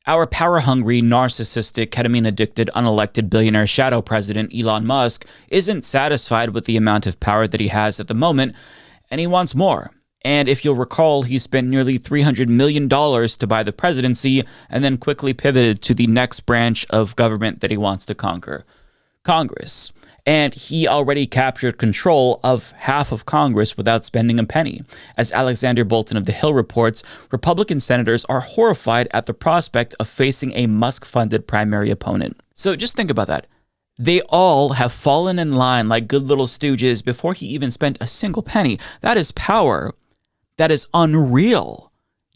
Our power-hungry, narcissistic, ketamine-addicted, unelected billionaire shadow president Elon Musk isn't satisfied with the amount of power that he has at the moment, and he wants more. And if you'll recall, he spent nearly $300 million to buy the presidency and then quickly pivoted to the next branch of government that he wants to conquer, Congress. And he already captured control of half of Congress without spending a penny. As Alexander Bolton of The Hill reports, Republican senators are horrified at the prospect of facing a Musk-funded primary opponent. So just think about that. They all have fallen in line like good little stooges before he even spent a single penny. That is power. That is unreal.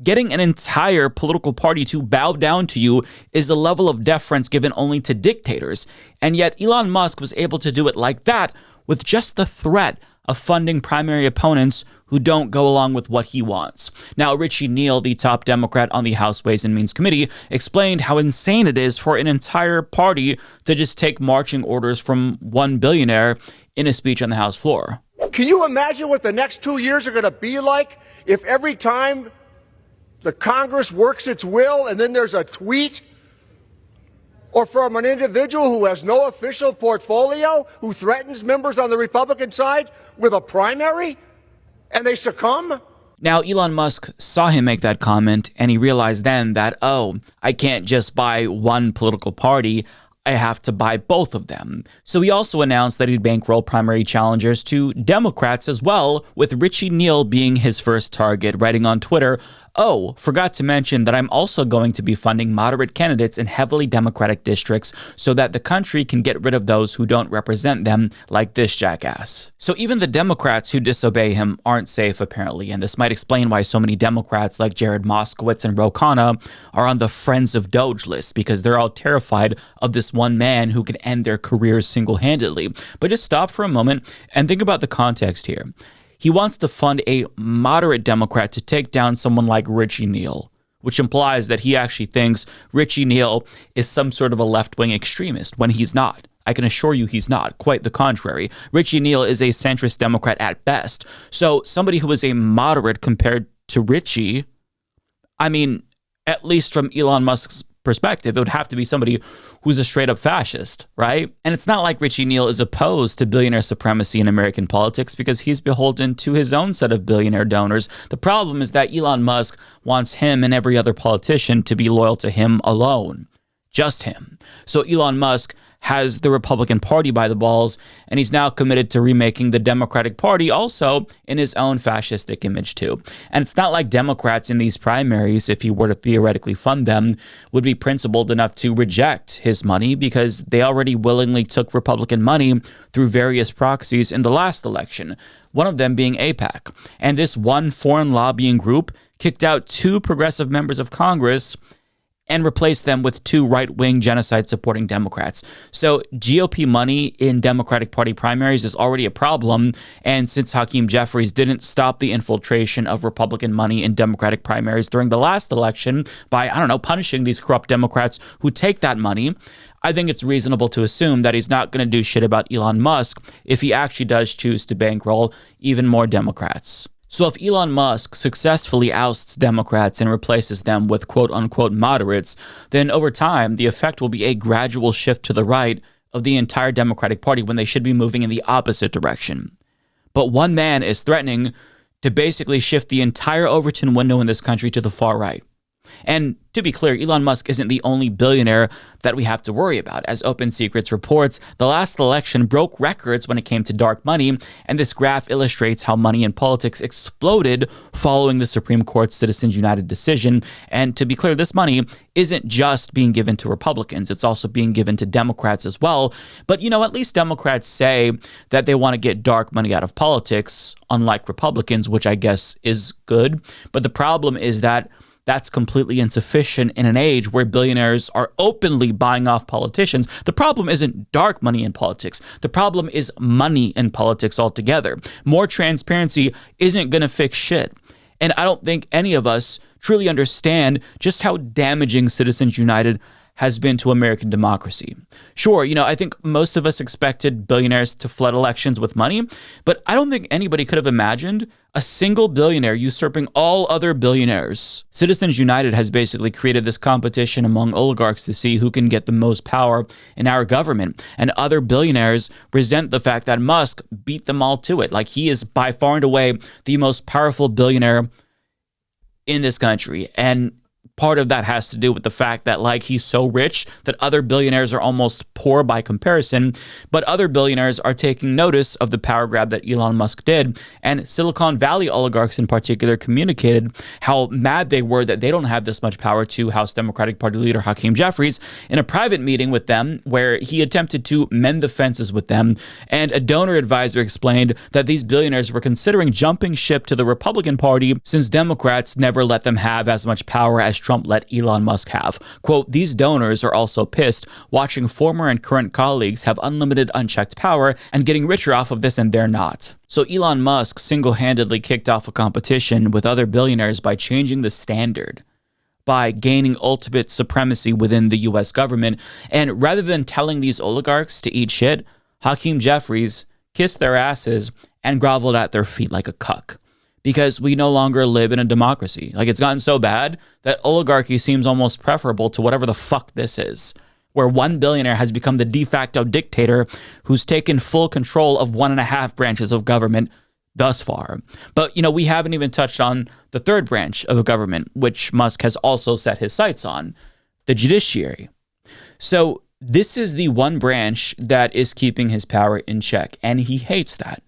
Getting an entire political party to bow down to you is a level of deference given only to dictators. And yet Elon Musk was able to do it like that with just the threat of funding primary opponents who don't go along with what he wants. Now, Richie Neal, the top Democrat on the House Ways and Means Committee, explained how insane it is for an entire party to just take marching orders from one billionaire in a speech on the House floor. Can you imagine what the next 2 years are going to be like if every time the Congress works its will and then there's a tweet or from an individual who has no official portfolio who threatens members on the Republican side with a primary and they succumb? Now, Elon Musk saw him make that comment and he realized then that, oh, I can't just buy one political party. I have to buy both of them. So he also announced that he'd bankroll primary challengers to Democrats as well, with Richie Neal being his first target, writing on Twitter, "Oh, forgot to mention that I'm also going to be funding moderate candidates in heavily Democratic districts so that the country can get rid of those who don't represent them, like this jackass." So even the Democrats who disobey him aren't safe, apparently, and this might explain why so many Democrats like Jared Moskowitz and Ro Khanna are on the Friends of DOGE list, because they're all terrified of this one man who could end their careers single-handedly. But just stop for a moment and think about the context here. He wants to fund a moderate Democrat to take down someone like Richie Neal, which implies that he actually thinks Richie Neal is some sort of a left-wing extremist when he's not. I can assure you he's not. Quite the contrary. Richie Neal is a centrist Democrat at best. So somebody who is a moderate compared to Richie, I mean, at least from Elon Musk's perspective, it would have to be somebody who's a straight up fascist, right? And it's not like Richie Neal is opposed to billionaire supremacy in American politics, because he's beholden to his own set of billionaire donors. The problem is that Elon Musk wants him and every other politician to be loyal to him alone. Just him. So Elon Musk has the Republican Party by the balls, and he's now committed to remaking the Democratic Party also in his own fascistic image too. And it's not like Democrats in these primaries, if he were to theoretically fund them, would be principled enough to reject his money, because they already willingly took Republican money through various proxies in the last election, one of them being AIPAC. And this one foreign lobbying group kicked out 2 progressive members of Congress and replace them with 2 right-wing genocide-supporting Democrats. So GOP money in Democratic Party primaries is already a problem, and since Hakeem Jeffries didn't stop the infiltration of Republican money in Democratic primaries during the last election by, punishing these corrupt Democrats who take that money, I think it's reasonable to assume that he's not going to do shit about Elon Musk if he actually does choose to bankroll even more Democrats. So if Elon Musk successfully ousts Democrats and replaces them with quote-unquote moderates, then over time, the effect will be a gradual shift to the right of the entire Democratic Party when they should be moving in the opposite direction. But one man is threatening to basically shift the entire Overton window in this country to the far right. And to be clear, Elon Musk isn't the only billionaire that we have to worry about. As Open Secrets reports, the last election broke records when it came to dark money, and this graph illustrates how money in politics exploded following the Supreme Court's Citizens United decision. And to be clear, this money isn't just being given to Republicans, it's also being given to Democrats as well. But, at least Democrats say that they want to get dark money out of politics, unlike Republicans, which I guess is good. But the problem is that that's completely insufficient in an age where billionaires are openly buying off politicians. The problem isn't dark money in politics. The problem is money in politics altogether. More transparency isn't going to fix shit. And I don't think any of us truly understand just how damaging Citizens United has been to American democracy. Sure, I think most of us expected billionaires to flood elections with money, but I don't think anybody could have imagined a single billionaire usurping all other billionaires. Citizens United has basically created this competition among oligarchs to see who can get the most power in our government, and other billionaires resent the fact that Musk beat them all to it. Like, he is by far and away the most powerful billionaire in this country, and part of that has to do with the fact that, like, he's so rich that other billionaires are almost poor by comparison, but other billionaires are taking notice of the power grab that Elon Musk did, and Silicon Valley oligarchs in particular communicated how mad they were that they don't have this much power to House Democratic Party leader Hakeem Jeffries in a private meeting with them where he attempted to mend the fences with them, and a donor advisor explained that these billionaires were considering jumping ship to the Republican Party since Democrats never let them have as much power as Trump let Elon Musk have. Quote, these donors are also pissed watching former and current colleagues have unlimited unchecked power and getting richer off of this, and they're not. So Elon Musk single-handedly kicked off a competition with other billionaires by changing the standard, by gaining ultimate supremacy within the US government. And rather than telling these oligarchs to eat shit, Hakeem Jeffries kissed their asses and groveled at their feet like a cuck. Because we no longer live in a democracy. Like, it's gotten so bad that oligarchy seems almost preferable to whatever the fuck this is, where one billionaire has become the de facto dictator who's taken full control of 1.5 branches of government thus far. But, we haven't even touched on the third branch of government, which Musk has also set his sights on, the judiciary. So this is the one branch that is keeping his power in check, and he hates that.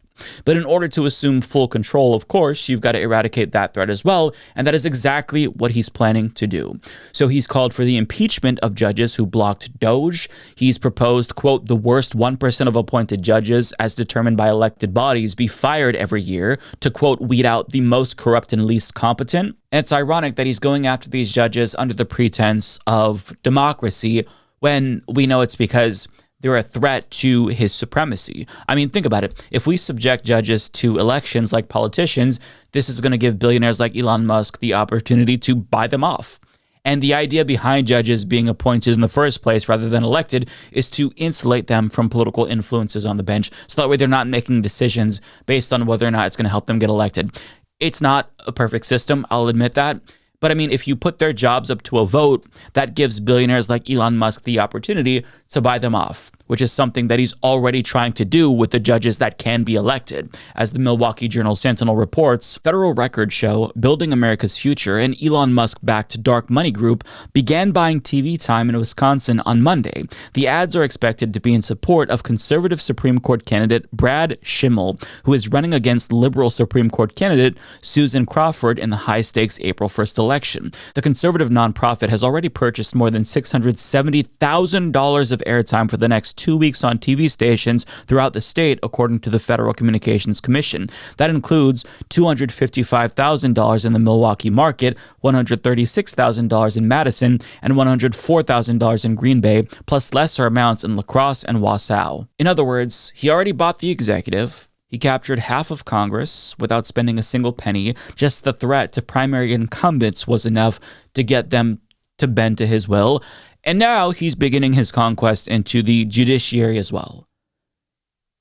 But in order to assume full control, of course, you've got to eradicate that threat as well, and that is exactly what he's planning to do. So he's called for the impeachment of judges who blocked DOGE. He's proposed, quote, the worst 1% of appointed judges, as determined by elected bodies, be fired every year to, quote, weed out the most corrupt and least competent. And it's ironic that he's going after these judges under the pretense of democracy when we know it's because they're a threat to his supremacy. I mean, think about it. If we subject judges to elections like politicians, this is going to give billionaires like Elon Musk the opportunity to buy them off. And the idea behind judges being appointed in the first place rather than elected is to insulate them from political influences on the bench, so that way they're not making decisions based on whether or not it's going to help them get elected. It's not a perfect system, I'll admit that. But I mean, if you put their jobs up to a vote, that gives billionaires like Elon Musk the opportunity to buy them off, which is something that he's already trying to do with the judges that can be elected. As the Milwaukee Journal-Sentinel reports, federal records show Building America's Future, an Elon Musk-backed dark money group, began buying TV time in Wisconsin on Monday. The ads are expected to be in support of conservative Supreme Court candidate Brad Schimmel, who is running against liberal Supreme Court candidate Susan Crawford in the high-stakes April 1st election. The conservative nonprofit has already purchased more than $670,000 of airtime for the next 2 weeks on TV stations throughout the state, according to the Federal Communications Commission. That includes $255,000 in the Milwaukee market, $136,000 in Madison, and $104,000 in Green Bay, plus lesser amounts in La Crosse and Wausau. In other words, he already bought the executive. He captured half of Congress without spending a single penny. Just the threat to primary incumbents was enough to get them to bend to his will. And now he's beginning his conquest into the judiciary as well.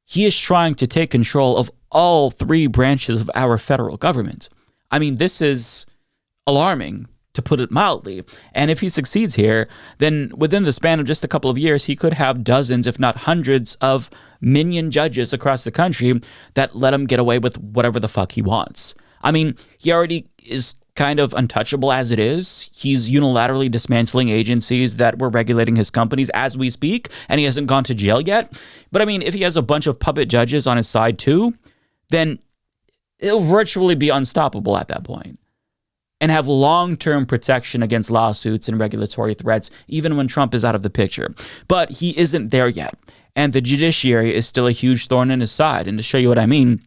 He is trying to take control of all 3 branches of our federal government. I mean, this is alarming, to put it mildly. And if he succeeds here, then within the span of just a couple of years, he could have dozens, if not hundreds, of minion judges across the country that let him get away with whatever the fuck he wants. I mean, he already is kind of untouchable as it is. He's unilaterally dismantling agencies that were regulating his companies as we speak, and he hasn't gone to jail yet. But I mean, if he has a bunch of puppet judges on his side too, then he'll virtually be unstoppable at that point and have long-term protection against lawsuits and regulatory threats, even when Trump is out of the picture. But he isn't there yet, and the judiciary is still a huge thorn in his side. And to show you what I mean,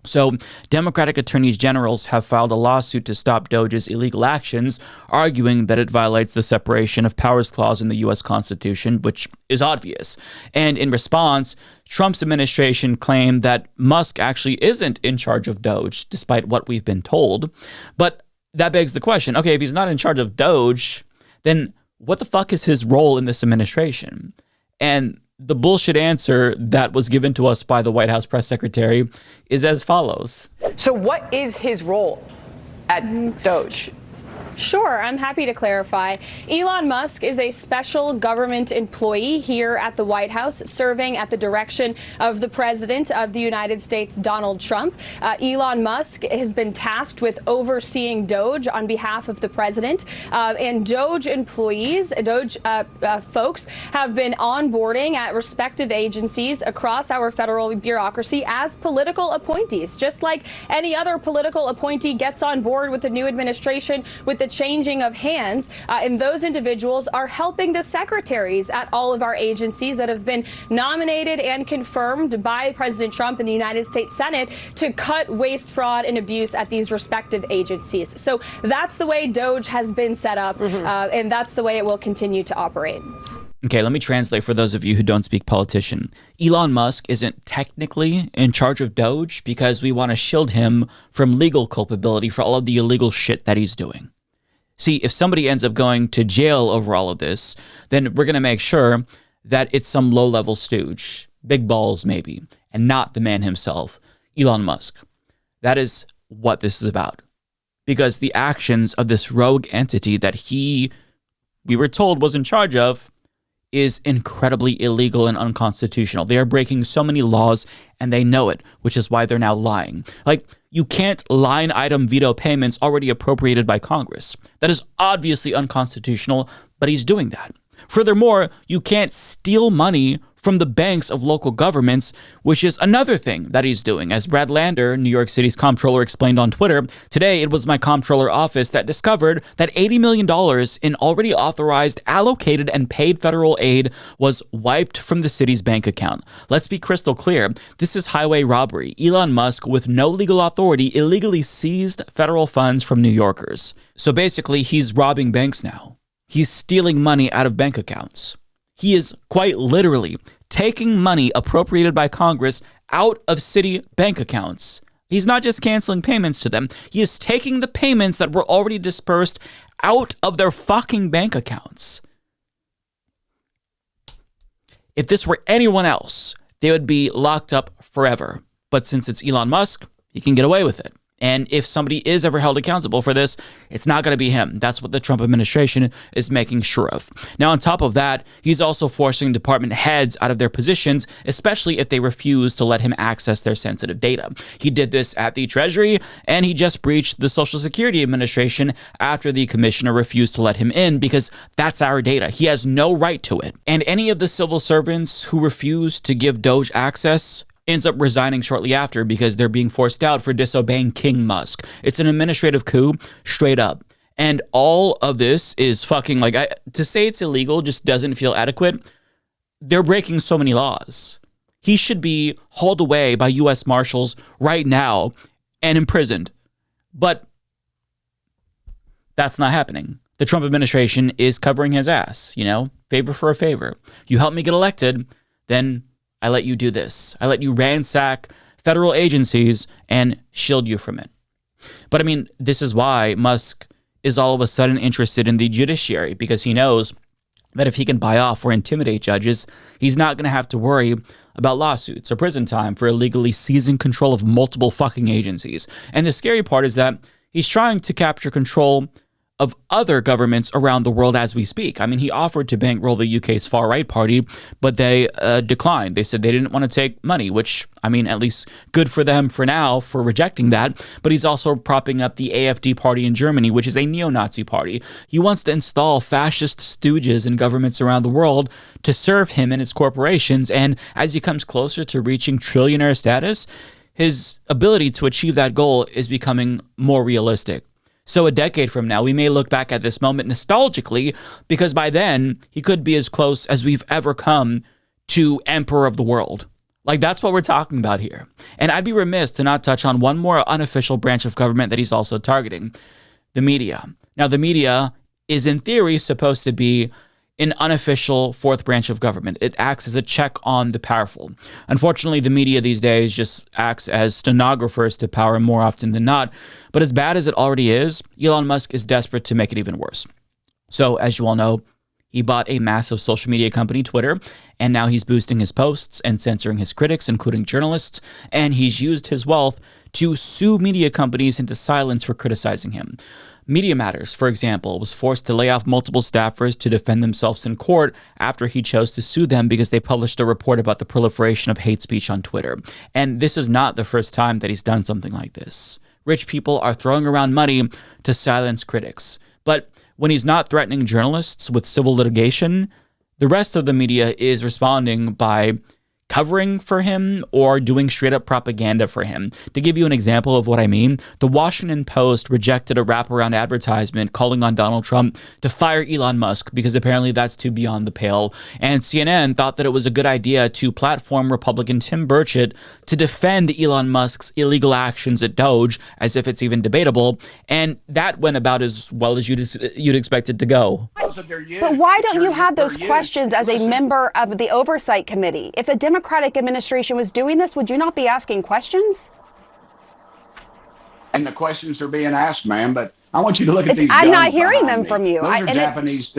so Democratic attorneys generals have filed a lawsuit to stop DOGE's illegal actions, arguing that it violates the separation of powers clause in the U.S. Constitution, which is obvious. And in response, Trump's administration claimed that Musk actually isn't in charge of DOGE, despite what we've been told. But that begs the question, okay, if he's not in charge of DOGE, then what the fuck is his role in this administration? And the bullshit answer that was given to us by the White House press secretary is as follows. So what is his role at DOGE? Sure, I'm happy to clarify. Elon Musk is a special government employee here at the White House, serving at the direction of the President of the United States, Donald Trump. Elon Musk has been tasked with overseeing DOGE on behalf of the President. And DOGE employees, DOGE folks have been onboarding at respective agencies across our federal bureaucracy as political appointees, just like any other political appointee gets on board with the new administration with the changing of hands, and those individuals are helping the secretaries at all of our agencies that have been nominated and confirmed by President Trump in the United States Senate to cut waste, fraud, and abuse at these respective agencies. So that's the way DOGE has been set up, and that's the way it will continue to operate. Okay, let me translate for those of you who don't speak politician. Elon Musk isn't technically in charge of DOGE because we want to shield him from legal culpability for all of the illegal shit that he's doing. See, if somebody ends up going to jail over all of this, then we're going to make sure that it's some low-level stooge, big balls maybe, and not the man himself, Elon Musk. That is what this is about. Because the actions of this rogue entity that we were told was in charge of, is incredibly illegal and unconstitutional. They are breaking so many laws, and they know it, which is why they're now lying. Like, you can't line item veto payments already appropriated by Congress. That is obviously unconstitutional, but he's doing that. Furthermore, you can't steal money from the banks of local governments, which is another thing that he's doing. As Brad Lander, New York City's comptroller, explained on Twitter, today it was my comptroller office that discovered that $80 million in already authorized, allocated, and paid federal aid was wiped from the city's bank account. Let's be crystal clear. This is highway robbery. Elon Musk, with no legal authority, illegally seized federal funds from New Yorkers. So basically, he's robbing banks now. He's stealing money out of bank accounts. He is quite literally taking money appropriated by Congress out of city bank accounts. He's not just canceling payments to them. He is taking the payments that were already dispersed out of their fucking bank accounts. If this were anyone else, they would be locked up forever. But since it's Elon Musk, he can get away with it. And if somebody is ever held accountable for this, it's not going to be him. That's what the Trump administration is making sure of. Now, on top of that, he's also forcing department heads out of their positions, especially if they refuse to let him access their sensitive data. He did this at the Treasury, and he just breached the Social Security Administration after the commissioner refused to let him in because that's our data. He has no right to it. And any of the civil servants who refuse to give DOGE access ends up resigning shortly after because they're being forced out for disobeying King Musk. It's an administrative coup, straight up. And all of this is fucking to say it's illegal just doesn't feel adequate. They're breaking so many laws. He should be hauled away by U.S. Marshals right now and imprisoned. But that's not happening. The Trump administration is covering his ass, favor for a favor. You help me get elected, then I let you do this. I let you ransack federal agencies and shield you from it. But I mean, this is why Musk is all of a sudden interested in the judiciary, because he knows that if he can buy off or intimidate judges, he's not going to have to worry about lawsuits or prison time for illegally seizing control of multiple fucking agencies. And the scary part is that he's trying to capture control of other governments around the world as we speak. I mean, he offered to bankroll the UK's far-right party, but they declined. They said they didn't want to take money, which, I mean, at least good for them for now for rejecting that. But he's also propping up the AfD party in Germany, which is a neo-Nazi party. He wants to install fascist stooges in governments around the world to serve him and his corporations. And as he comes closer to reaching trillionaire status, his ability to achieve that goal is becoming more realistic. So a decade from now, we may look back at this moment nostalgically, because by then, he could be as close as we've ever come to emperor of the world. That's what we're talking about here. And I'd be remiss to not touch on one more unofficial branch of government that he's also targeting, the media. Now, the media is in theory supposed to be an unofficial fourth branch of government. It acts as a check on the powerful. Unfortunately, the media these days just acts as stenographers to power more often than not. But as bad as it already is, Elon Musk is desperate to make it even worse. So, as you all know, He bought a massive social media company, Twitter, and now he's boosting his posts and censoring his critics, including journalists, and he's used his wealth to sue media companies into silence for criticizing him. Media Matters, for example, was forced to lay off multiple staffers to defend themselves in court after he chose to sue them because they published a report about the proliferation of hate speech on Twitter. And this is not the first time that he's done something like this. Rich people are throwing around money to silence critics. But when he's not threatening journalists with civil litigation, the rest of the media is responding by covering for him or doing straight up propaganda for him. To give you an example of what I mean, the Washington Post rejected a wraparound advertisement calling on Donald Trump to fire Elon Musk because apparently that's too beyond the pale. And CNN thought that it was a good idea to platform Republican Tim Burchett to defend Elon Musk's illegal actions at DOGE as if it's even debatable. And that went about as well as you'd expect it to go. But why don't you have those questions as a member of the Oversight Committee? If a Democratic administration was doing this, would you not be asking questions? And the questions are being asked, ma'am, but I want you to look at these. I'm not hearing them from you. Those are Japanese.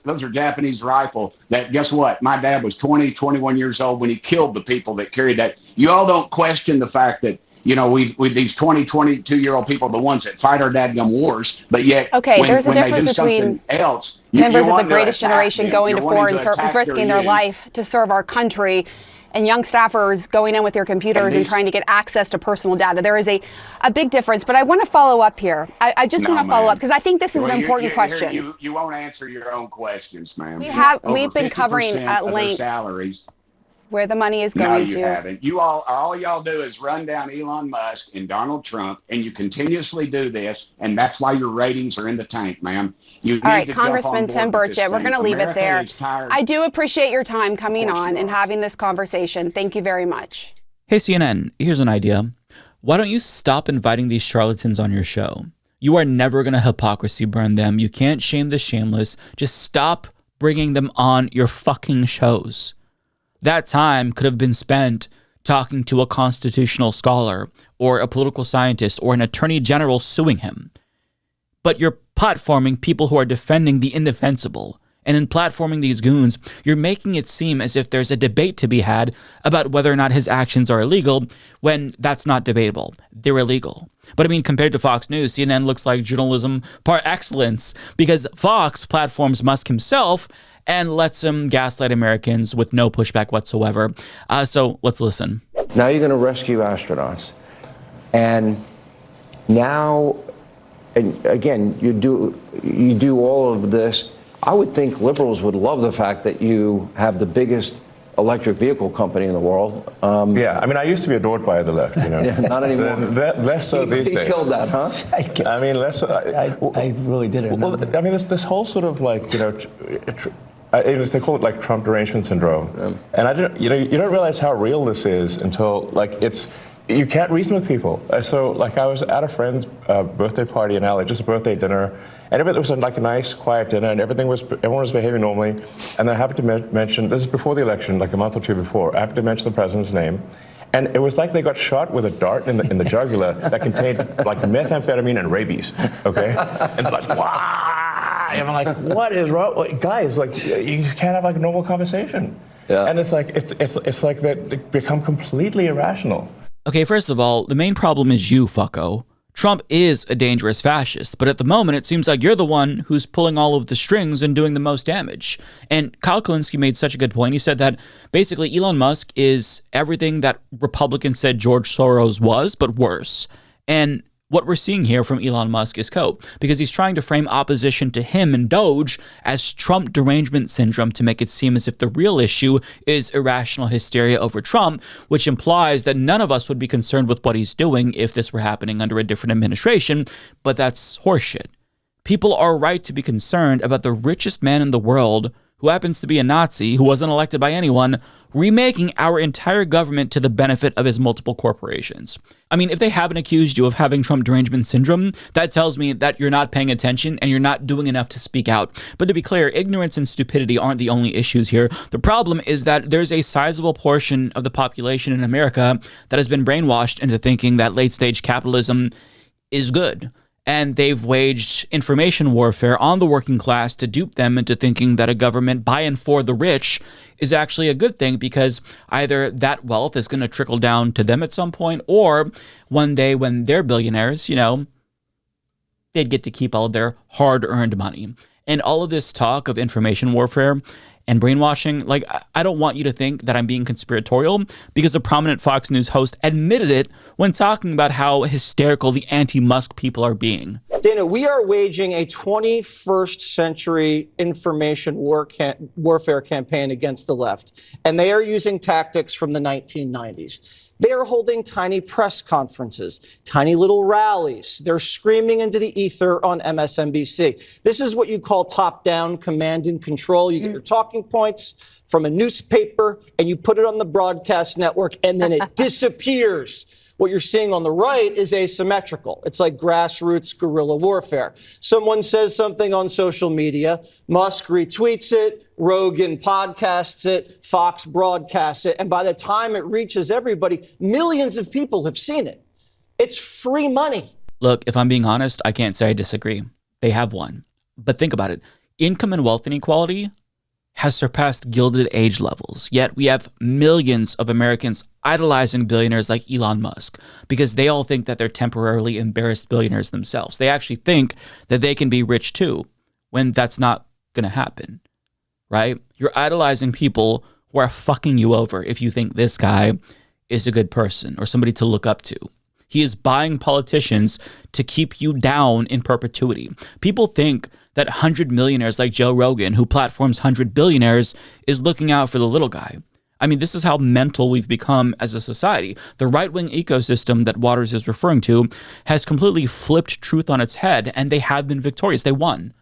Those are Japanese rifle that, guess what? My dad was 21 years old when he killed the people that carried that. You all don't question the fact that, you know, we these 22-year-old people are the ones that fight our dadgum wars, but yet there's a difference between else, members of the greatest generation going to war and risking their life to serve our country, and young staffers going in with their computers and trying to get access to personal data. There is a big difference, but I want to follow up here. I just want to follow up because I think this is an important question. You won't answer your own questions, ma'am. We've been covering at length salaries. Where the money is going to. No, you haven't. All y'all do is run down Elon Musk and Donald Trump, and you continuously do this, and that's why your ratings are in the tank, ma'am. All right, Congressman Tim Burchett, we're going to leave it there. I do appreciate your time coming on and having this conversation. Thank you very much. Hey, CNN, here's an idea. Why don't you stop inviting these charlatans on your show? You are never going to hypocrisy burn them. You can't shame the shameless. Just stop bringing them on your fucking shows. That time could have been spent talking to a constitutional scholar or a political scientist or an attorney general suing him. But you're platforming people who are defending the indefensible. And in platforming these goons, you're making it seem as if there's a debate to be had about whether or not his actions are illegal, when that's not debatable. They're illegal. But I mean, compared to Fox News, CNN looks like journalism par excellence, because Fox platforms Musk himself and lets him gaslight Americans with no pushback whatsoever. So let's listen. Now you're going to rescue astronauts. And now, and again, you do all of this. I would think liberals would love the fact that you have the biggest electric vehicle company in the world. Yeah, I mean, I used to be adored by the left, you know. Yeah, not anymore. Less so these days. He killed that, huh? I mean, less so. I really didn't. Well, I mean, this whole sort of like, you know, they call it like Trump derangement syndrome. Yeah. And I didn't, you know, you don't realize how real this is until like you can't reason with people. So like I was at a friend's birthday party in LA, just a birthday dinner, and it was like a nice, quiet dinner, and everyone was behaving normally. And then I happened to mention, this is before the election, like a month or two before, I happened to mention the president's name. And it was like they got shot with a dart in the jugular that contained like methamphetamine and rabies, okay? And they're like, wow! And I'm like, what is wrong? Like, guys, like, you can't have like a normal conversation. Yeah. And it's like, it's like they become completely irrational. Okay, first of all, the main problem is you, fucko. Trump is a dangerous fascist, but at the moment it seems like you're the one who's pulling all of the strings and doing the most damage. And Kyle Kulinski made such a good point. He said that basically Elon Musk is everything that Republicans said George Soros was, but worse. And what we're seeing here from Elon Musk is cope, because he's trying to frame opposition to him and DOGE as Trump derangement syndrome to make it seem as if the real issue is irrational hysteria over Trump, which implies that none of us would be concerned with what he's doing if this were happening under a different administration, but that's horseshit. People are right to be concerned about the richest man in the world, who happens to be a Nazi, who wasn't elected by anyone, remaking our entire government to the benefit of his multiple corporations. I mean, if they haven't accused you of having Trump derangement syndrome, that tells me that you're not paying attention and you're not doing enough to speak out. But to be clear, ignorance and stupidity aren't the only issues here. The problem is that there's a sizable portion of the population in America that has been brainwashed into thinking that late-stage capitalism is good. And they've waged information warfare on the working class to dupe them into thinking that a government by and for the rich is actually a good thing, because either that wealth is going to trickle down to them at some point, or one day when they're billionaires, you know, they'd get to keep all of their hard-earned money. And all of this talk of information warfare and brainwashing, like, I don't want you to think that I'm being conspiratorial, because a prominent Fox News host admitted it when talking about how hysterical the anti-Musk people are being. Dana, we are waging a 21st century information warfare campaign against the left, and they are using tactics from the 1990s. They are holding tiny press conferences, tiny little rallies. They're screaming into the ether on MSNBC. This is what you call top-down command and control. You get your talking points from a newspaper, and you put it on the broadcast network, and then it disappears. What you're seeing on the right is asymmetrical. It's like grassroots guerrilla warfare. Someone says something on social media, Musk retweets it, Rogan podcasts it, Fox broadcasts it, and by the time it reaches everybody, millions of people have seen it. It's free money. Look, if I'm being honest, I can't say I disagree. They have won. But think about it. Income and wealth inequality has surpassed Gilded Age levels, yet we have millions of Americans idolizing billionaires like Elon Musk because they all think that they're temporarily embarrassed billionaires themselves. They actually think that they can be rich too, when that's not going to happen, right? You're idolizing people who are fucking you over if you think this guy is a good person or somebody to look up to. He is buying politicians to keep you down in perpetuity. People think that 100 millionaires like Joe Rogan, who platforms 100 billionaires, is looking out for the little guy. I mean, this is how mental we've become as a society. The right-wing ecosystem that Waters is referring to has completely flipped truth on its head, and they have been victorious. They won.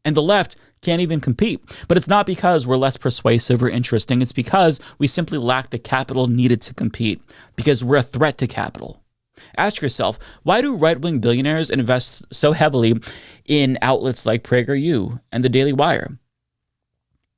And the left can't even compete. But it's not because we're less persuasive or interesting. It's because we simply lack the capital needed to compete, because we're a threat to capital. Ask yourself, why do right-wing billionaires invest so heavily in outlets like PragerU and the Daily Wire?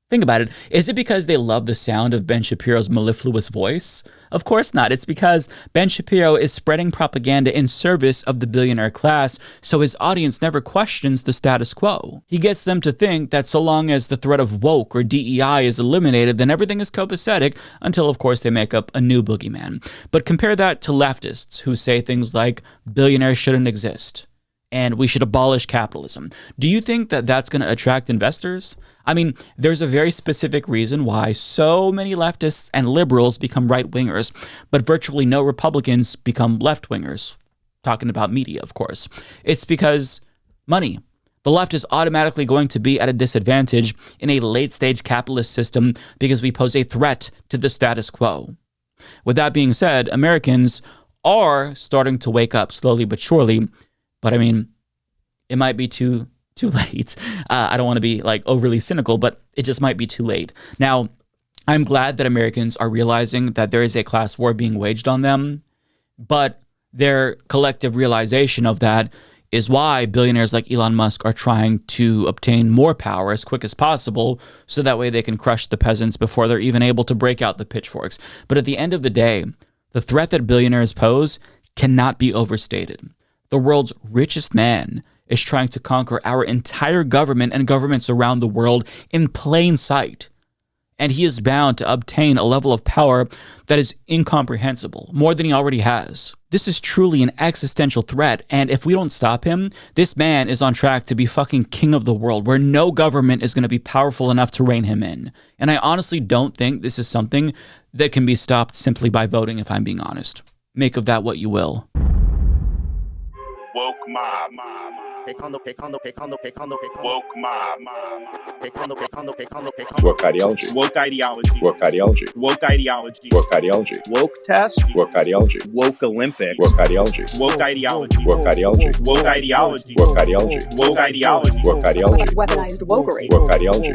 Think about it. Is it because they love the sound of Ben Shapiro's mellifluous voice? Of course not. It's because Ben Shapiro is spreading propaganda in service of the billionaire class, so his audience never questions the status quo. He gets them to think that so long as the threat of woke or DEI is eliminated, then everything is copacetic, until, of course, they make up a new boogeyman. But compare that to leftists who say things like billionaires shouldn't exist and we should abolish capitalism. Do you think that that's going to attract investors? I mean, there's a very specific reason why so many leftists and liberals become right-wingers, but virtually no Republicans become left-wingers. Talking about media, of course. It's because money. The left is automatically going to be at a disadvantage in a late-stage capitalist system because we pose a threat to the status quo. With that being said, Americans are starting to wake up slowly but surely. But I mean, it might be too late. I don't want to be like overly cynical, but it just might be too late. Now, I'm glad that Americans are realizing that there is a class war being waged on them, but their collective realization of that is why billionaires like Elon Musk are trying to obtain more power as quick as possible, so that way they can crush the peasants before they're even able to break out the pitchforks. But at the end of the day, the threat that billionaires pose cannot be overstated. The world's richest man is trying to conquer our entire government and governments around the world in plain sight. And he is bound to obtain a level of power that is incomprehensible, more than he already has. This is truly an existential threat, and if we don't stop him, this man is on track to be fucking king of the world, where no government is going to be powerful enough to rein him in. And I honestly don't think this is something that can be stopped simply by voting, if I'm being honest. Make of that what you will. Woke mob. Woke mob. Woke ideology. Woke ideology. Woke ideology. Woke ideology. Woke ideology. Woke test. Woke ideology. Woke Olympics. Woke ideology. Woke ideology. Woke ideology. Woke ideology. Woke ideology. Woke ideology. Woke ideology. Weaponized wokery. Woke ideology.